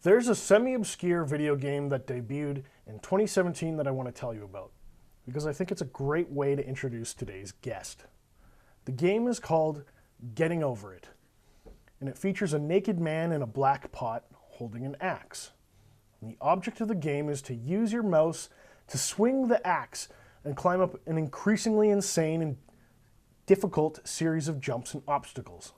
There's a semi-obscure video game that debuted in 2017 that I want to tell you about, because I think it's a great way to introduce today's guest. The game is called Getting Over It, and it features a naked man in a black pot holding an axe. And the object of the game is to use your mouse to swing the axe and climb up an increasingly insane and difficult series of jumps and obstacles.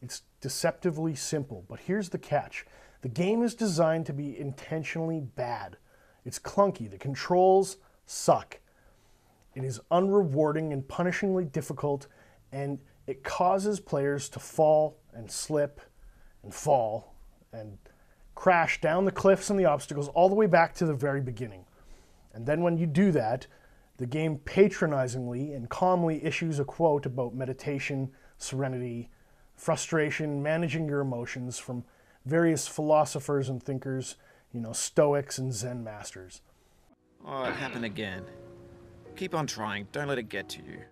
It's deceptively simple, but here's the catch. The game is designed to be intentionally bad. It's clunky, the controls suck. It is unrewarding and punishingly difficult, and it causes players to fall and slip and fall and crash down the cliffs and the obstacles all the way back to the very beginning. And then when you do that, the game patronizingly and calmly issues a quote about meditation, serenity, frustration, managing your emotions from various philosophers and thinkers, Stoics and Zen masters. Oh, it happened again. Keep on trying. Don't let it get to you.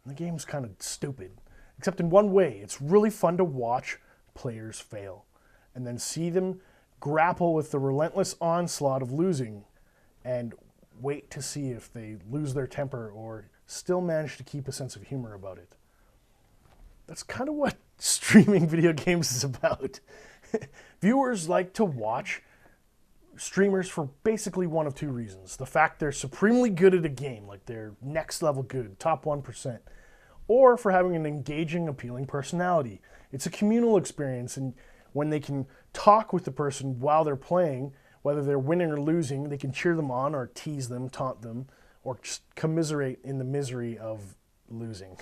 The game's kind of stupid, except in one way. It's really fun to watch players fail and then see them grapple with the relentless onslaught of losing and wait to see if they lose their temper or still manage to keep a sense of humor about it. That's kind of what streaming video games is about. Viewers like to watch streamers for basically one of two reasons. The fact they're supremely good at a game, like they're next level good, top 1%, or for having an engaging, appealing personality. It's a communal experience, and when they can talk with the person while they're playing, whether they're winning or losing, they can cheer them on or tease them, taunt them, or just commiserate in the misery of losing.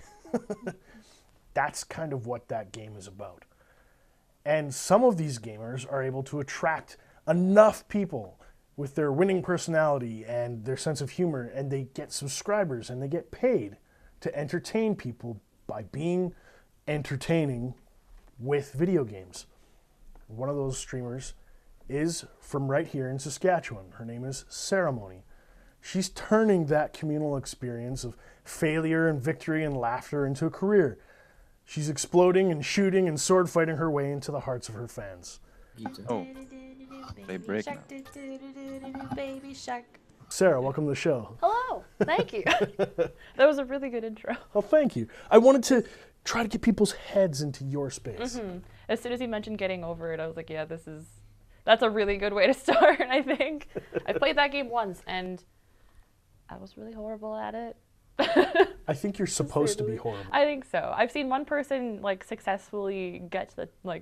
That's kind of what that game is about. And some of these gamers are able to attract enough people with their winning personality and their sense of humor, and they get subscribers and they get paid to entertain people by being entertaining with video games. One of those streamers is from right here in Saskatchewan. Her name is Sarahmony. She's turning that communal experience of failure and victory and laughter into a career. She's exploding and shooting and sword fighting her way into the hearts of her fans. Oh, they break now. Baby shark. Sarah, welcome to the show. Hello, thank you. That was a really good intro. Oh, thank you. I wanted to try to get people's heads into your space. Mm-hmm. As soon as you mentioned Getting Over It, I was like, yeah, that's a really good way to start, I think. I played that game once, and I was really horrible at it. I think you're supposed to be horrible. I think so. I've seen one person successfully get to the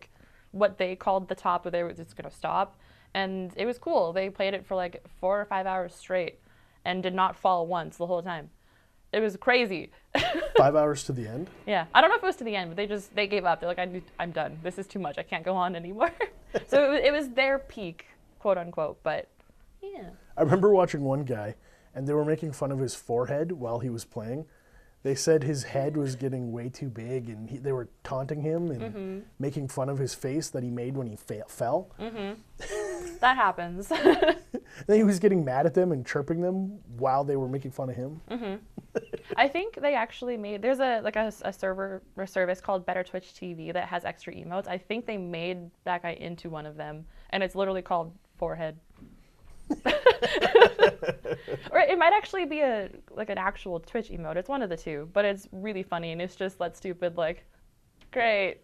what they called the top, where they were just gonna stop, and it was cool. They played it for 4 or 5 hours straight, and did not fall once the whole time. It was crazy. 5 hours to the end? Yeah, I don't know if it was to the end, but they gave up. They're like, I'm done. This is too much. I can't go on anymore. So it was their peak, quote unquote. But yeah. I remember watching one guy, and they were making fun of his forehead while he was playing. They said his head was getting way too big, and they were taunting him and making fun of his face that he made when he fell. Mm-hmm. That happens. Then he was getting mad at them and chirping them while they were making fun of him. Mm-hmm. I think they actually there's a server or service called Better Twitch TV that has extra emotes. I think they made that guy into one of them, and it's literally called Forehead. Or it might actually be an actual Twitch emote. It's one of the two, but it's really funny, and it's just that stupid great,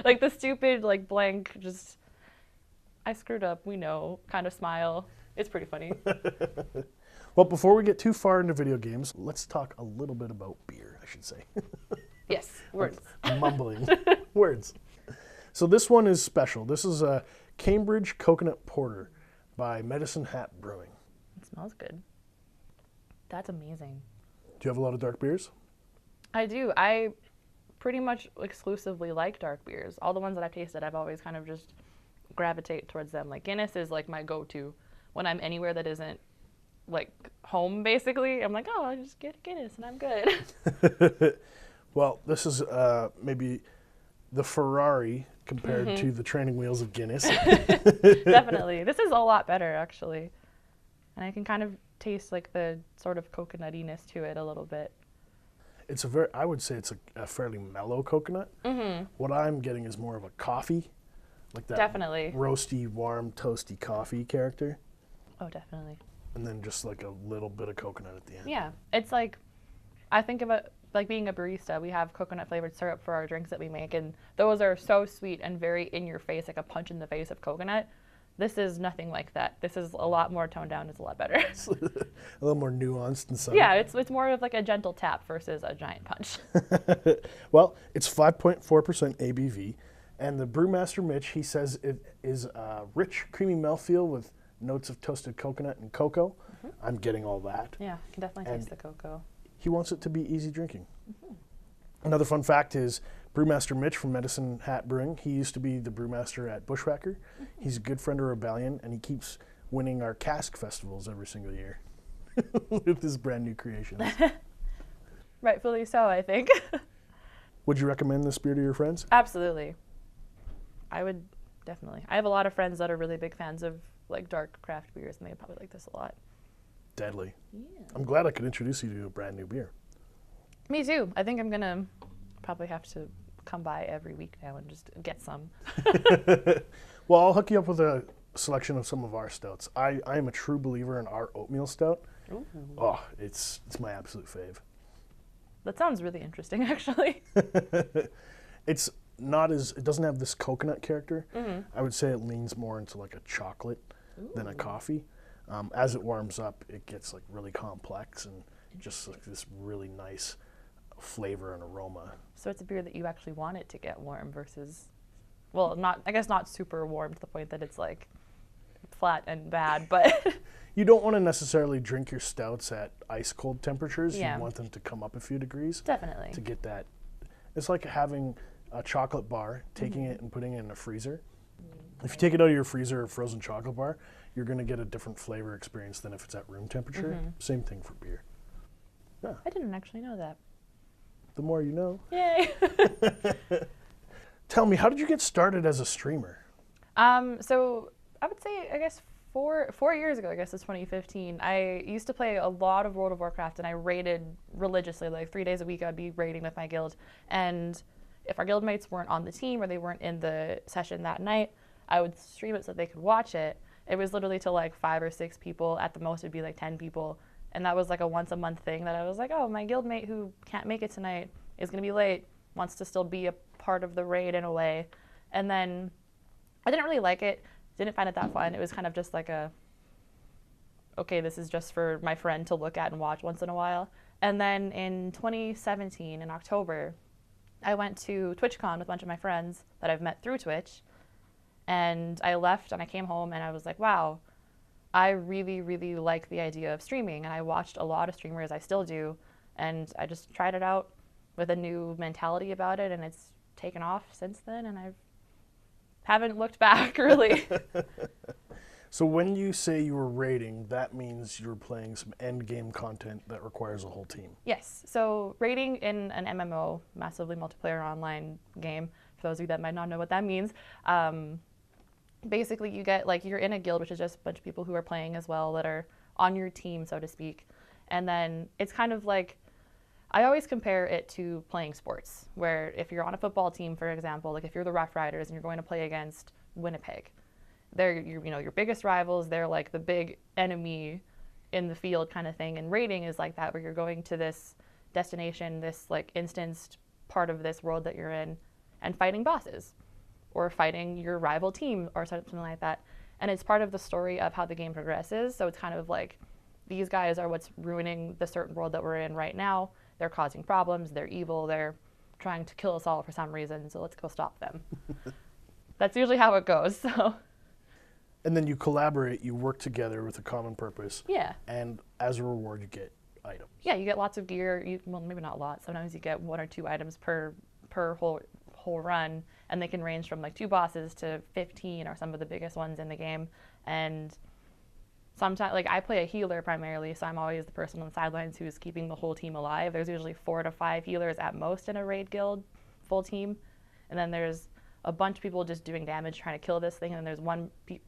the stupid blank just I screwed up, we know, kind of smile. It's pretty funny. Well, before we get too far into video games, let's talk a little bit about beer, I should say. Yes, words. Mumbling. Words. So this one is special. This is a Cambridge Coconut Porter by Medicine Hat Brewing. It smells good. That's amazing. Do you have a lot of dark beers? I do. I pretty much exclusively like dark beers. All the ones that I've tasted, I've always kind of just gravitate towards them. Guinness is my go-to when I'm anywhere that isn't home, basically. I'm oh, I'll just get a Guinness and I'm good. Well, this is maybe the Ferrari compared to the training wheels of Guinness. Definitely. This is a lot better, actually. And I can kind of taste the sort of coconutiness to it a little bit. It's I would say it's a fairly mellow coconut. Mm-hmm. What I'm getting is more of a coffee Like that Definitely. roasty, warm, toasty coffee character. Oh, definitely. And then just like a little bit of coconut at the end. Yeah, it's like, I think of it like being a barista. We have coconut flavored syrup for our drinks that we make, and those are so sweet and very in your face, like a punch in the face of coconut. This is nothing like that. This is a lot more toned down. It's a lot better. A little more nuanced and subtle. Yeah, it's more of like a gentle tap versus a giant punch. Well, it's 5.4% ABV, and the Brewmaster Mitch, he says it is a rich, creamy mouthfeel with notes of toasted coconut and cocoa. I'm getting all that. Yeah, I can definitely taste the cocoa. He wants it to be easy drinking. Another fun fact is Brewmaster Mitch from Medicine Hat Brewing, he used to be the brewmaster at Bushwhacker. He's a good friend of Rebellion, and he keeps winning our cask festivals every single year with his brand new creations. Rightfully so, I think. Would you recommend this beer to your friends? Absolutely. I would definitely. I have a lot of friends that are really big fans of like dark craft beers, and they probably like this a lot. Deadly. Yeah. I'm glad I could introduce you to a brand new beer. Me too. I think I'm gonna probably have to come by every week now and just get some. Well, I'll hook you up with a selection of some of our stouts. I am a true believer in our oatmeal stout. Ooh. Oh, it's my absolute fave. That sounds really interesting, actually. It's not as, it doesn't have this coconut character. I would say it leans more into like a chocolate than a coffee. As it warms up, it gets like really complex and just like this really nice flavor and aroma. So it's a beer that you actually want it to get warm versus, well, not, I guess not super warm to the point that it's like flat and bad, but You don't want to necessarily drink your stouts at ice cold temperatures. Yeah. You want them to come up a few degrees definitely. to get that. It's like having a chocolate bar, taking it and putting it in a freezer. If you take it out of your freezer, a frozen chocolate bar, you're going to get a different flavor experience than if it's at room temperature. Same thing for beer. I didn't actually know that. The more you know. Yay. Tell me, how did you get started as a streamer? So I would say, I guess 4 years ago, I guess it's 2015, I used to play a lot of World of Warcraft, and I raided religiously, like 3 days a week I'd be raiding with my guild. And if our guildmates weren't on the team or they weren't in the session that night, I would stream it so that they could watch it. It was literally to like 5 or 6 people. At the most, it'd be like 10 people. And that was like a once a month thing that I was like, oh, my guildmate who can't make it tonight is going to be late, wants to still be a part of the raid in a way. And then I didn't really like it, didn't find it that fun. It was kind of just like a, okay, this is just for my friend to look at and watch once in a while. And then in 2017, in October, I went to TwitchCon with a bunch of my friends that I've met through Twitch. And I left and I came home and I was like, wow, I really, really like the idea of streaming. And I watched a lot of streamers, I still do. And I just tried it out with a new mentality about it, and it's taken off since then, and I haven't looked back, really. So when you say you were raiding, that means you were playing some end game content that requires a whole team. Yes. So raiding in an MMO, massively multiplayer online game, for those of you that might not know what that means, basically you get, like, you're in a guild, which is just a bunch of people who are playing as well that are on your team, so to speak. And then it's kind of like, I always compare it to playing sports, where if you're on a football team, for example, like if you're the Rough Riders and you're going to play against Winnipeg, they're your biggest rivals, they're like the big enemy in the field kind of thing. And raiding is like that, where you're going to this destination, this like instanced part of this world that you're in, and fighting bosses or fighting your rival team or something like that. And it's part of the story of how the game progresses. So it's kind of like, these guys are what's ruining the certain world that we're in right now. They're causing problems, they're evil, they're trying to kill us all for some reason, so let's go stop them. That's usually how it goes. So. And then you collaborate, you work together with a common purpose. Yeah. And as a reward, you get items. Yeah, you get lots of gear. Well, maybe not lots. Sometimes you get 1 or 2 items per whole run, and they can range from like 2 bosses to 15 are some of the biggest ones in the game. And sometimes, like, I play a healer primarily, so I'm always the person on the sidelines who's keeping the whole team alive. There's usually 4 to 5 healers at most in a raid guild, full team. And then there's a bunch of people just doing damage, trying to kill this thing, and then there's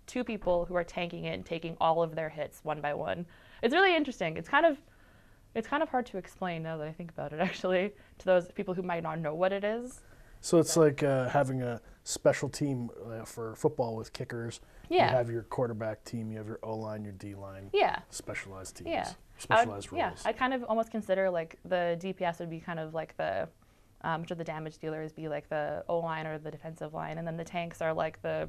2 people who are tanking it and taking all of their hits one by one. It's really interesting. It's kind of hard to explain now that I think about it, actually, to those people who might not know what it is. So it's like having a special team for football with kickers. Yeah. You have your quarterback team, you have your O-line, your D-line. Yeah. Specialized teams. Yeah. Specialized roles. Yeah, I kind of almost consider like the DPS would be kind of like the, which of the damage dealers be like the O-line or the defensive line, and then the tanks are like the,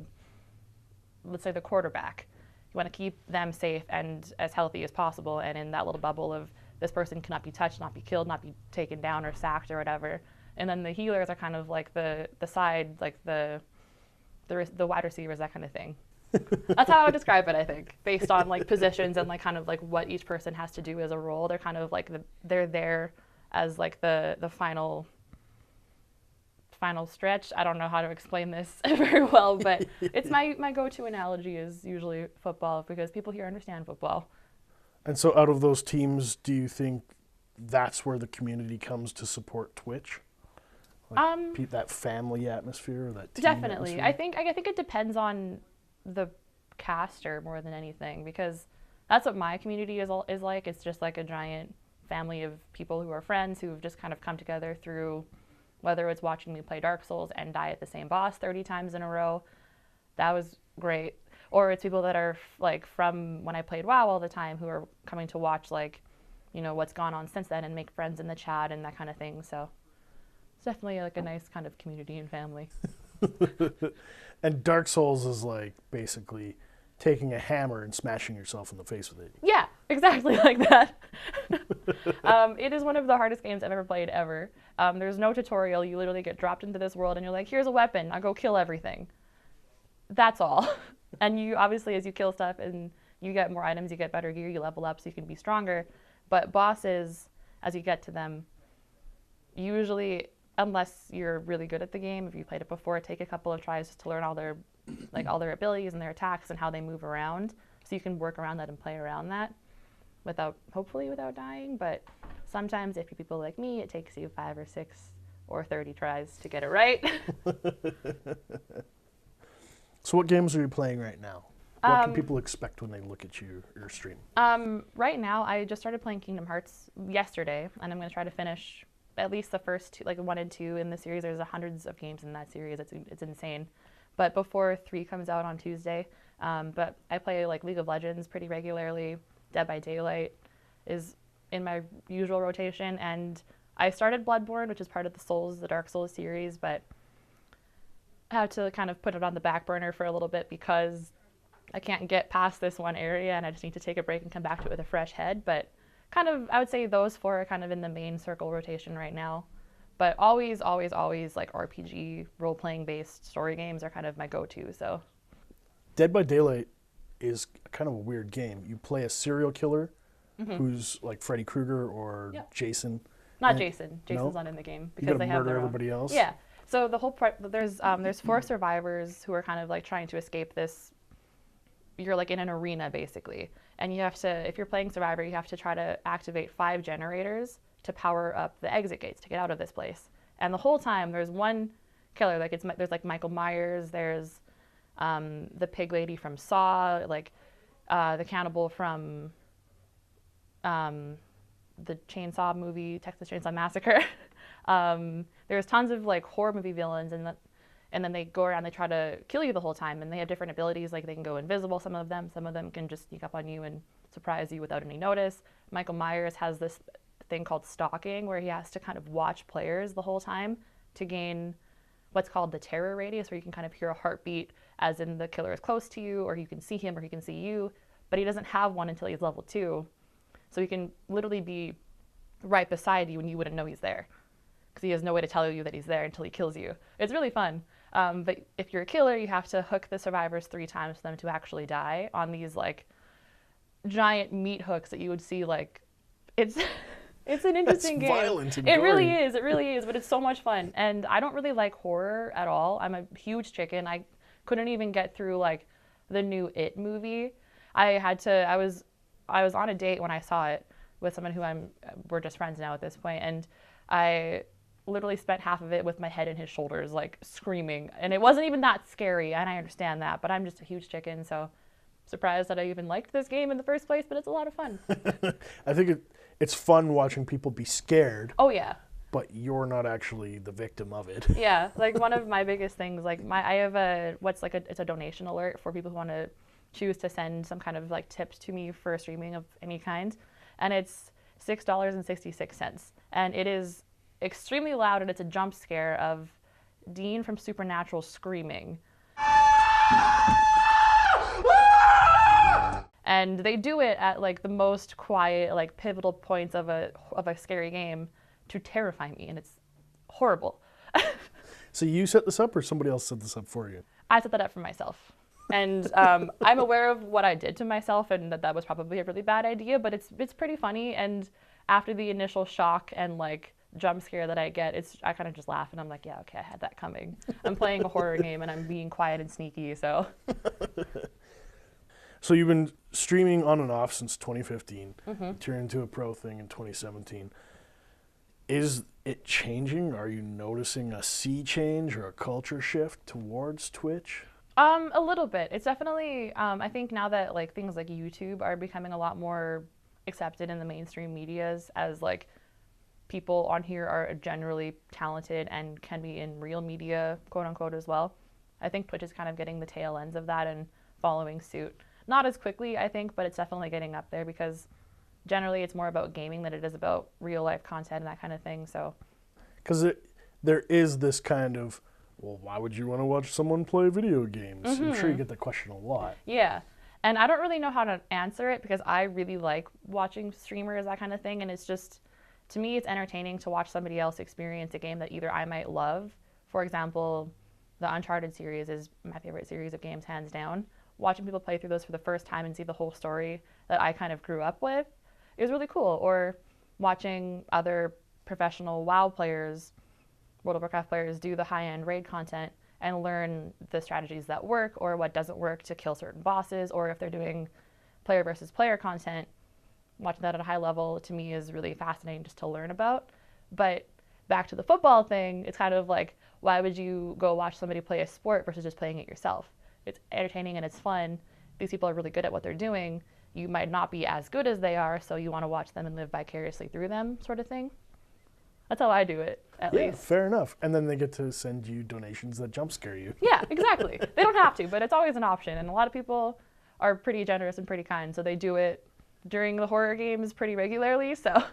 let's say the quarterback. You want to keep them safe and as healthy as possible, and in that little bubble of this person cannot be touched, not be killed, not be taken down or sacked or whatever. And then the healers are kind of like the side, like the wide receivers, that kind of thing. That's how I would describe it, I think, based on like positions and like kind of like what each person has to do as a role. They're kind of like they're there as like the final stretch. I don't know how to explain this very well, but it's my go-to analogy is usually football, because people here understand football. And so out of those teams, do you think that's where the community comes to support Twitch? Like that family atmosphere, that team Definitely. atmosphere? I think it depends on the caster more than anything, because that's what my community is like. It's just like a giant family of people who are friends who've just kind of come together through, whether it's watching me play Dark Souls and die at the same boss 30 times in a row. That was great. Or it's people that are like from when I played WoW all the time who are coming to watch like, you know, what's gone on since then and make friends in the chat and that kind of thing. So it's definitely like a nice kind of community and family. And Dark Souls is like basically taking a hammer and smashing yourself in the face with it. Yeah, exactly like that. It is one of the hardest games I've ever played ever. There's no tutorial. You literally get dropped into this world and you're like, here's a weapon. I'll go kill everything. That's all. And you obviously, as you kill stuff and you get more items, you get better gear, you level up so you can be stronger. But bosses, as you get to them, usually, unless you're really good at the game, if you played it before, take a couple of tries just to learn all their abilities and their attacks and how they move around, so you can work around that and play around that hopefully without dying. But sometimes if you're people like me, it takes you 5 or 6 or 30 tries to get it right. So what games are you playing right now? What can people expect when they look at your stream? Right now, I just started playing Kingdom Hearts yesterday, and I'm going to try to finish at least the first two, like 1 and 2 in the series. There's hundreds of games in that series. It's insane. But before 3 comes out on Tuesday, but I play like League of Legends pretty regularly. Dead by Daylight is in my usual rotation, and I started Bloodborne, which is part of the Dark Souls series, but I had to kind of put it on the back burner for a little bit because I can't get past this one area, and I just need to take a break and come back to it with a fresh head. But kind of, I would say those 4 are kind of in the main circle rotation right now. But always, always, always like RPG, role-playing based story games are kind of my go-to, so. Dead by Daylight is kind of a weird game. You play a serial killer who's like Freddy Krueger or Jason. Not Jason. Jason's not in the game because they have murder their own. everybody else. Yeah. So the whole there's 4 survivors who are kind of like trying to escape this. You're like in an arena basically, and you have to, if you're playing Survivor, you have to try to activate 5 generators to power up the exit gates to get out of this place. And the whole time there's one killer. Like there's like Michael Myers. There's the pig lady from Saw. Like the cannibal from the Chainsaw movie, Texas Chainsaw Massacre. There's tons of like horror movie villains, and then they go around, they try to kill you the whole time, and they have different abilities. Like they can go invisible, some of them can just sneak up on you and surprise you without any notice. Michael Myers has this thing called stalking, where he has to kind of watch players the whole time to gain what's called the terror radius, where you can kind of hear a heartbeat as in the killer is close to you, or you can see him, or he can see you, but he doesn't have one until he's level 2. So he can literally be right beside you and you wouldn't know he's there, because he has no way to tell you that he's there until he kills you. It's really fun. But if you're a killer, you have to hook the survivors 3 times for them to actually die on these like giant meat hooks that you would see. Like it's an interesting game. Violent and it gory. really is, but it's so much fun. And I don't really like horror at all. I'm a huge chicken. I couldn't even get through like the new It movie. I was on a date when I saw it with someone who we're just friends now at this point, and I literally spent half of it with my head in his shoulders, like screaming. And it wasn't even that scary, and I understand that, but I'm just a huge chicken, so surprised that I even liked this game in the first place, but it's a lot of fun. I think it's fun watching people be scared. Oh yeah. but you're not actually the victim of it. Yeah, like one of my biggest things, like I have it's a donation alert for people who want to choose to send some kind of like tips to me for streaming of any kind, and it's $6.66, and it is extremely loud, and it's a jump scare of Dean from Supernatural screaming. And they do it at like the most quiet, like pivotal points of a scary game to terrify me, and it's horrible. So you set this up, or somebody else set this up for you? I set that up for myself. And I'm aware of what I did to myself, and that was probably a really bad idea, but it's pretty funny. And after the initial shock and like jump scare that I get, I kind of just laugh, and I'm like, yeah, okay, I had that coming. I'm playing a horror game, and I'm being quiet and sneaky, so. So you've been streaming on and off since 2015. Mm-hmm. Turned into a pro thing in 2017. Is it changing? Are you noticing a sea change or a culture shift towards Twitch? A little bit. It's definitely, I think now that like things like YouTube are becoming a lot more accepted in the mainstream medias, as like people on here are generally talented and can be in real media, quote unquote, as well. I think Twitch is kind of getting the tail ends of that and following suit. Not as quickly, I think, but it's definitely getting up there, because generally it's more about gaming than it is about real life content and that kind of thing. So, because there is this kind of, well, why would you want to watch someone play video games? Mm-hmm. I'm sure you get that question a lot. Yeah. And I don't really know how to answer it, because I really like watching streamers, that kind of thing. And it's just, to me, it's entertaining to watch somebody else experience a game that either I might love. For example, the Uncharted series is my favorite series of games, hands down. Watching people play through those for the first time and see the whole story that I kind of grew up with is really cool. Or watching other professional WoW players, World of Warcraft players, do the high-end raid content and learn the strategies that work or what doesn't work to kill certain bosses, or if they're doing player versus player content, watching that at a high level to me is really fascinating just to learn about. But back to the football thing, it's kind of like, why would you go watch somebody play a sport versus just playing it yourself? It's entertaining and it's fun. These people are really good at what they're doing. You might not be as good as they are, so you want to watch them and live vicariously through them, sort of thing. That's how I do it, at least. Fair enough. And then they get to send you donations that jump scare you. Yeah, exactly. They don't have to, but it's always an option. And a lot of people are pretty generous and pretty kind, so they do it during the horror games pretty regularly. So.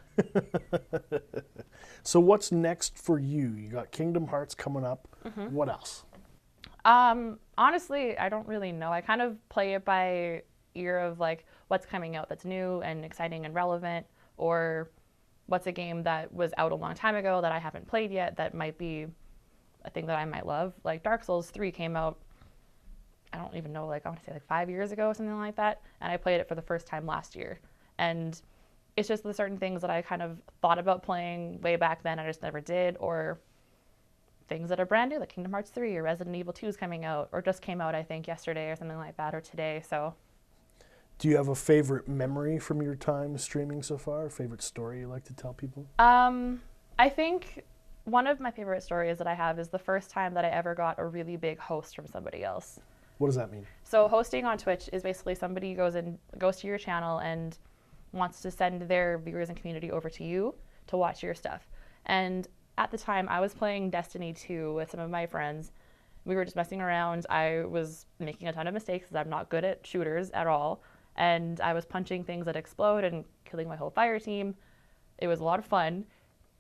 So what's next for you? You got Kingdom Hearts coming up. Mm-hmm. What else? Honestly, I don't really know. I kind of play it by ear of like what's coming out that's new and exciting and relevant, or what's a game that was out a long time ago that I haven't played yet that might be a thing that I might love. Like Dark Souls 3 came out, I don't even know, like I want to say like 5 years ago, something like that, and I played it for the first time last year. And it's just the certain things that I kind of thought about playing way back then, I just never did, or things that are brand new, like Kingdom Hearts 3 or Resident Evil 2 is coming out, or just came out, I think, yesterday or something like that, or today, so. Do you have a favorite memory from your time streaming so far? A favorite story you like to tell people? I think one of my favorite stories that I have is the first time that I ever got a really big host from somebody else. What does that mean? So hosting on Twitch is basically somebody goes to your channel and wants to send their viewers and community over to you to watch your stuff. And at the time, I was playing Destiny 2 with some of my friends. We were just messing around. I was making a ton of mistakes because I'm not good at shooters at all. And I was punching things that explode and killing my whole fire team. It was a lot of fun.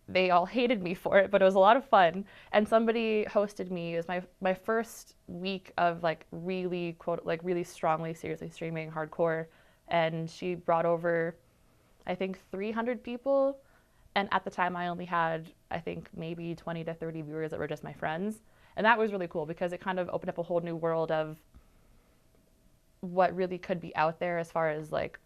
They all hated me for it, but it was a lot of fun. And somebody hosted me. It was my first week of like really, quote, like really strongly, seriously streaming hardcore. And she brought over, I think, 300 people. And at the time, I only had, I think, maybe 20 to 30 viewers that were just my friends. And that was really cool because it kind of opened up a whole new world of what really could be out there as far as like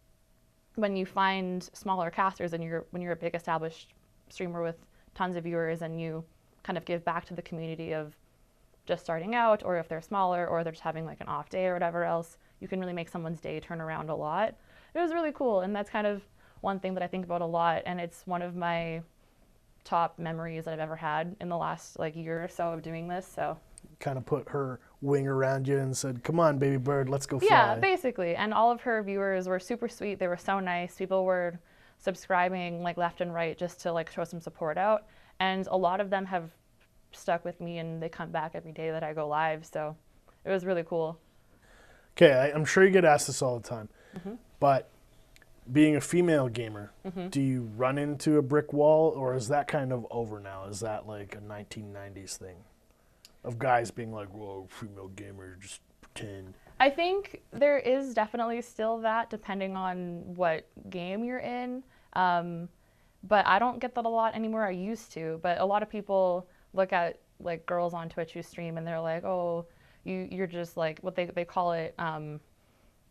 when you find smaller casters and when you're a big established streamer with tons of viewers and you kind of give back to the community of just starting out, or if they're smaller or they're just having like an off day or whatever else, you can really make someone's day turn around a lot. It was really cool, and that's kind of one thing that I think about a lot, and it's one of my top memories that I've ever had in the last like year or so of doing this. So kind of put her wing around you and said, come on, baby bird, let's go fly. Yeah, basically. And all of her viewers were super sweet. They were so nice. People were subscribing like left and right just to like show some support out. And a lot of them have stuck with me, and they come back every day that I go live. So it was really cool. Okay, I'm sure you get asked this all the time, but being a female gamer, do you run into a brick wall, or is that kind of over now? Is that like a 1990s thing of guys being like, whoa, female gamer, just pretend? I think there is definitely still that, depending on what game you're in. But I don't get that a lot anymore. I used to, but a lot of people look at like girls on Twitch who stream, and they're like, oh, you're just like, what they call it,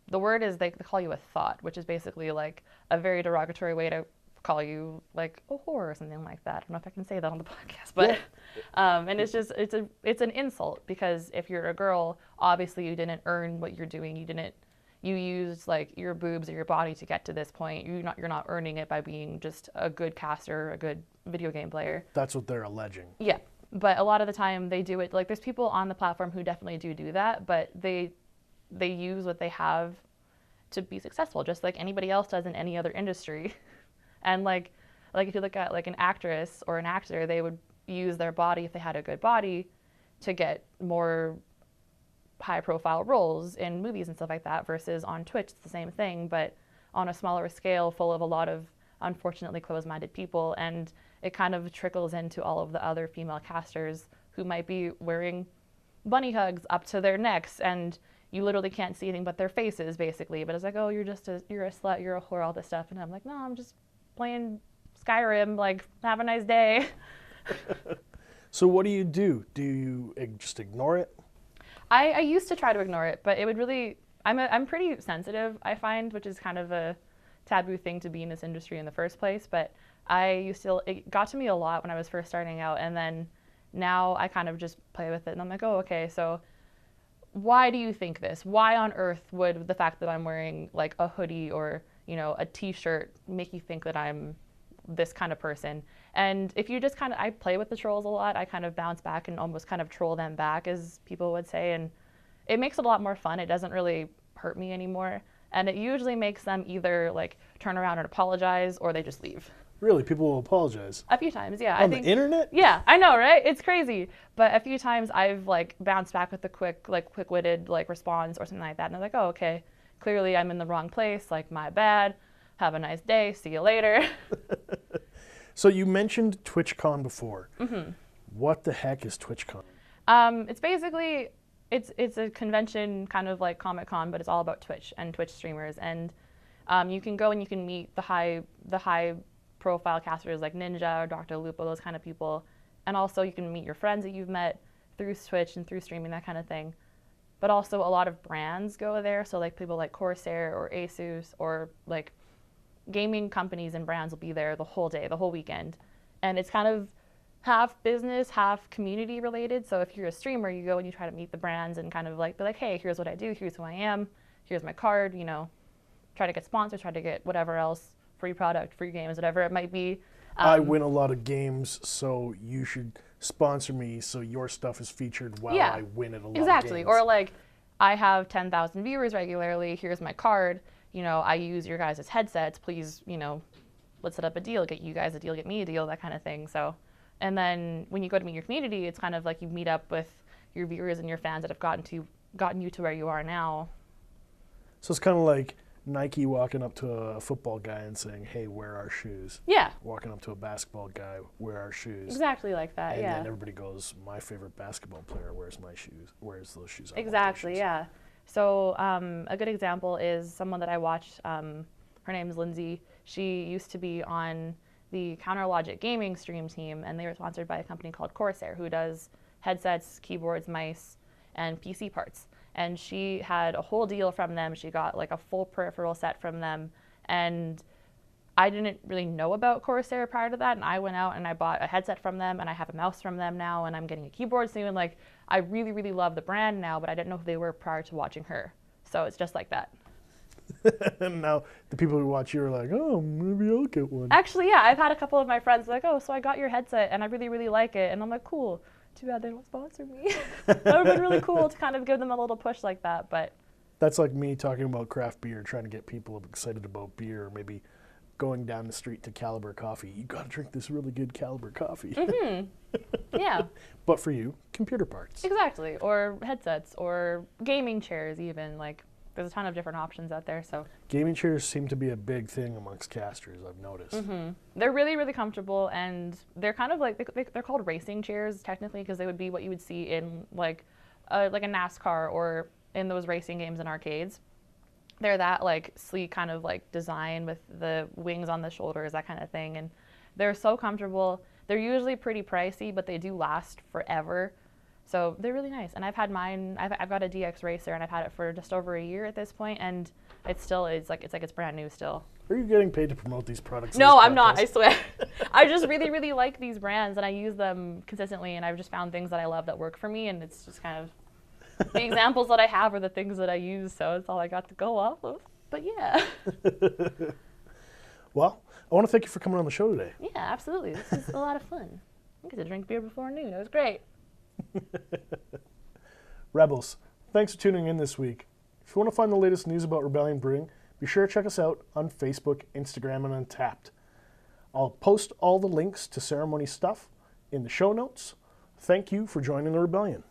the word is they call you a thought, which is basically like a very derogatory way to call you like a whore or something like that. I don't know if I can say that on the podcast, but and it's just it's an insult, because if you're a girl, obviously you didn't earn what you're doing. You used like your boobs or your body to get to this point. You're not earning it by being just a good caster, a good video game player. That's what they're alleging. Yeah, but a lot of the time they do it, like there's people on the platform who definitely do that, but they use what they have to be successful, just like anybody else does in any other industry. And like if you look at like an actress or an actor, they would use their body, if they had a good body, to get more high profile roles in movies and stuff like that, versus on Twitch it's the same thing, but on a smaller scale, full of a lot of unfortunately closed-minded people. And it kind of trickles into all of the other female casters who might be wearing bunny hugs up to their necks, and you literally can't see anything but their faces, basically. But it's like, oh, you're a slut, you're a whore, all this stuff. And I'm like, no, I'm just playing Skyrim, like, have a nice day. So what do you do? Do you just ignore it? I used to try to ignore it, but it would really, I'm pretty sensitive, I find, which is kind of a taboo thing to be in this industry in the first place. But it got to me a lot when I was first starting out, and then now I kind of just play with it, and I'm like, oh, okay, so why do you think this? Why on earth would the fact that I'm wearing like a hoodie or, a t-shirt make you think that I'm this kind of person? And if you just I play with the trolls a lot, I kind of bounce back and almost kind of troll them back, as people would say, and it makes it a lot more fun. It doesn't really hurt me anymore, and it usually makes them either like turn around and apologize, or they just leave. Really? People will apologize? A few times, yeah. On the internet? Yeah, I know, right? It's crazy. But a few times I've like bounced back with a quick-witted like response or something like that, and they're like, oh, okay, clearly I'm in the wrong place, like, my bad. Have a nice day. See you later. So you mentioned TwitchCon before. What the heck is TwitchCon? It's basically, it's a convention kind of like Comic-Con, but it's all about Twitch and Twitch streamers. And you can go and you can meet the high profile casters like Ninja or Dr. Lupo, those kind of people. And also you can meet your friends that you've met through Twitch and through streaming, that kind of thing. But also a lot of brands go there. So like people like Corsair or Asus, or like gaming companies and brands will be there the whole day, the whole weekend. And it's kind of half business, half community related. So if you're a streamer, you go and you try to meet the brands and kind of like be like, hey, here's what I do, here's who I am, here's my card, try to get sponsors, try to get whatever else, free product, free games, whatever it might be. I win a lot of games, so you should sponsor me so your stuff is featured while I win at a lot of games. Exactly. Or like, I have 10,000 viewers regularly, here's my card, I use your guys' headsets, please, let's set up a deal, get you guys a deal, get me a deal, that kind of thing. So, and then when you go to meet your community, it's kind of like you meet up with your viewers and your fans that have gotten you to where you are now. So it's kind of like Nike walking up to a football guy and saying, hey, wear our shoes. Yeah. Walking up to a basketball guy, wear our shoes. Exactly like that, and yeah. And then everybody goes, my favorite basketball player wears my shoes, wears those shoes. Exactly, yeah. So a good example is someone that I watch, her name is Lindsay. She used to be on the Counter Logic gaming stream team, and they were sponsored by a company called Corsair, who does headsets, keyboards, mice, and PC parts. And she had a whole deal from them. She got like a full peripheral set from them. And I didn't really know about Corsair prior to that. And I went out and I bought a headset from them, and I have a mouse from them now, and I'm getting a keyboard soon. Like, I really, really love the brand now, but I didn't know who they were prior to watching her. So it's just like that. And now the people who watch you are like, oh, maybe I'll get one. Actually, yeah, I've had a couple of my friends like, oh, so I got your headset and I really, really like it. And I'm like, cool. Too bad they don't sponsor me. That would have been really cool to kind of give them a little push like that, but. That's like me talking about craft beer, trying to get people excited about beer, or maybe going down the street to Caliber Coffee, you got to drink this really good Caliber coffee. Yeah, But for you, computer parts. exactly. Or headsets or gaming chairs even. Like, there's a ton of different options out there. So Gaming chairs seem to be a big thing amongst casters, I've noticed. they're really, really comfortable, and they're kind of like, they're called racing chairs technically, because they would be what you would see in like a NASCAR or in those racing games in arcades. They're that like sleek kind of like design with the wings on the shoulders, that kind of thing. And they're so comfortable. They're usually pretty pricey, but they do last forever. So they're really nice. And I've had mine, I've got a DX Racer, and I've had it for just over a year at this point, and it still is like, it's brand new still. Are you getting paid to promote these products? on No, this I'm not, I podcast? swear. I just really, really like these brands, and I use them consistently, and I've just found things that I love that work for me, and it's just kind of the examples that I have are the things that I use, so it's all I got to go off of. But yeah. Well, I want to thank you for coming on the show today. Yeah, absolutely. This is a lot of fun. I get to drink beer before noon. It was great. Rebels, thanks for tuning in this week. If you want to find the latest news about Rebellion Brewing, be sure to check us out on Facebook, Instagram, and Untappd. I'll post all the links to Sarahmony stuff in the show notes. Thank you for joining the Rebellion.